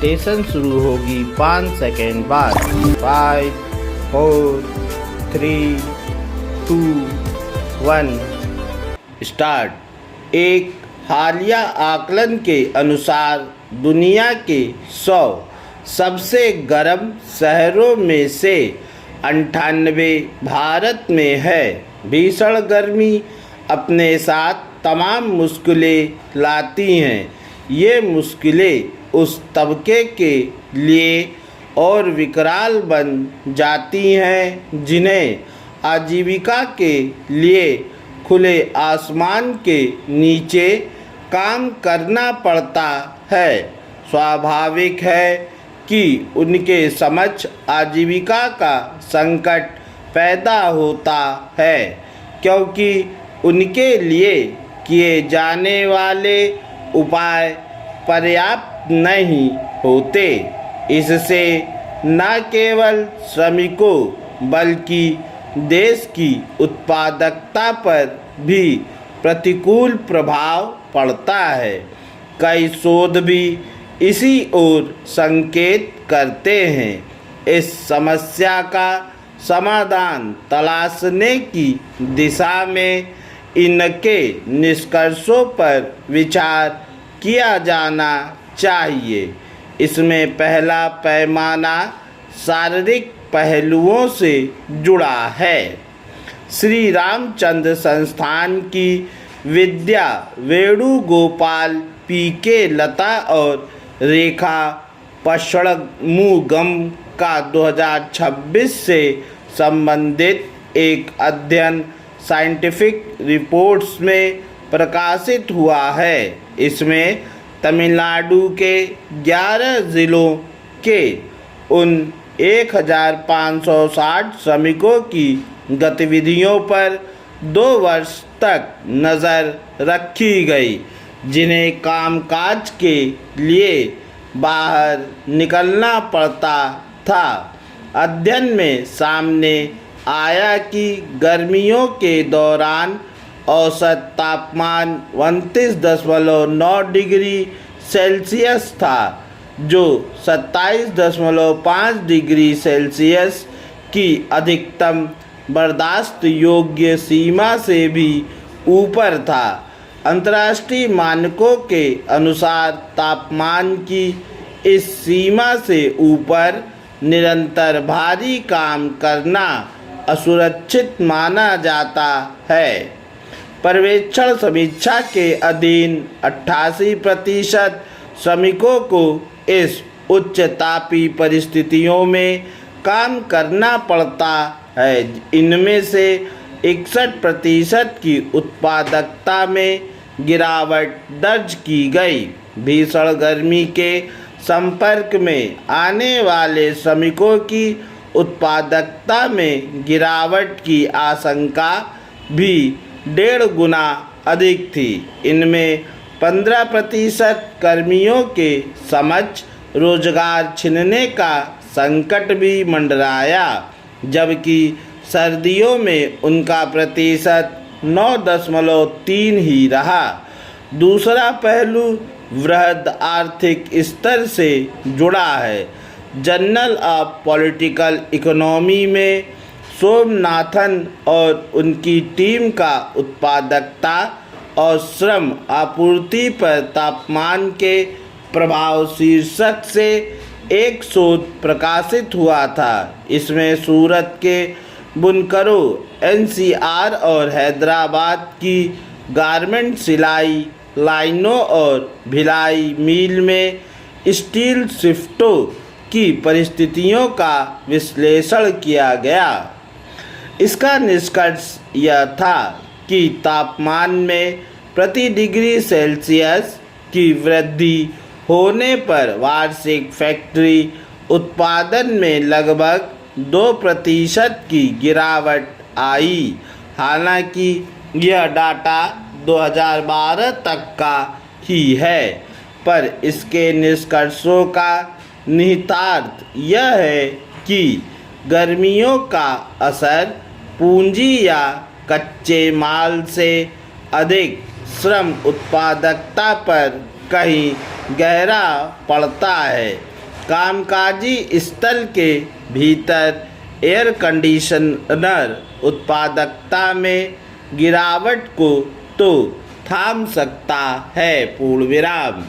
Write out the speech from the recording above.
Rotation शुरू होगी 5 second बाद। 5 4 3 2 1 स्टार्ट। एक हालिया आकलन के अनुसार दुनिया के 100 सबसे गर्म शहरों में से 98 भारत में है। भीषण गर्मी अपने साथ तमाम मुश्किलें लाती हैं। ये मुश्किलें उस तबके के लिए और विकराल बन जाती हैं जिन्हें आजीविका के लिए खुले आसमान के नीचे काम करना पड़ता है। स्वाभाविक है कि उनके समक्ष आजीविका का संकट पैदा होता है, क्योंकि उनके लिए किए जाने वाले उपाय पर्याप्त नहीं होते। इससे न केवल श्रमिकों बल्कि देश की उत्पादकता पर भी प्रतिकूल प्रभाव पड़ता है। कई शोध भी इसी ओर संकेत करते हैं। इस समस्या का समाधान तलाशने की दिशा में इनके निष्कर्षों पर विचार किया जाना चाहिए। इसमें पहला पैमाना शारीरिक पहलुओं से जुड़ा है। श्री रामचंद्र संस्थान की विद्या वेणुगोपाल, पी.के. लता और रेखा पषड़मुगम का 2026 से संबंधित एक अध्ययन साइंटिफिक रिपोर्ट्स में प्रकाशित हुआ है। इसमें तमिलनाडु के 11 जिलों के उन 1560 श्रमिकों की गतिविधियों पर 2 वर्ष तक नज़र रखी गई, जिन्हें कामकाज के लिए बाहर निकलना पड़ता था। अध्ययन में सामने आया कि गर्मियों के दौरान औसत तापमान 29.9 डिग्री सेल्सियस था, जो 27.5 डिग्री सेल्सियस की अधिकतम बर्दाश्त योग्य सीमा से भी ऊपर था। अंतर्राष्ट्रीय मानकों के अनुसार तापमान की इस सीमा से ऊपर निरंतर भारी काम करना असुरक्षित माना जाता है। पर्यवेक्षण समीक्षा के अधीन 88% श्रमिकों को इस उच्च तापीय परिस्थितियों में काम करना पड़ता है। इनमें से 61% की उत्पादकता में गिरावट दर्ज की गई। भीषण गर्मी के संपर्क में आने वाले श्रमिकों की उत्पादकता में गिरावट की आशंका भी 1.5 गुना अधिक थी। इनमें 15% कर्मियों के समक्ष रोजगार छिनने का संकट भी मंडराया, जबकि सर्दियों में उनका प्रतिशत 9.3 ही रहा। दूसरा पहलू वृहद आर्थिक स्तर से जुड़ा है। जर्नल ऑफ पॉलिटिकल इकोनॉमी में सोमनाथन और उनकी टीम का उत्पादकता और श्रम आपूर्ति पर तापमान के प्रभाव शीर्षक से एक शोध प्रकाशित हुआ था। इसमें सूरत के बुनकरों, एनसीआर और हैदराबाद की गारमेंट सिलाई लाइनों और भिलाई मिल में स्टील शिफ्टों की परिस्थितियों का विश्लेषण किया गया। इसका निष्कर्ष यह था कि तापमान में प्रति डिग्री सेल्सियस की वृद्धि होने पर वार्षिक फैक्ट्री उत्पादन में लगभग 2% की गिरावट आई। हालांकि यह डाटा 2012 तक का ही है, पर इसके निष्कर्षों का निहितार्थ यह है कि गर्मियों का असर पूंजी या कच्चे माल से अधिक श्रम उत्पादकता पर कहीं गहरा पड़ता है। कामकाजी स्थल के भीतर एयर कंडीशनर उत्पादकता में गिरावट को तो थाम सकता है। पूर्ण विराम।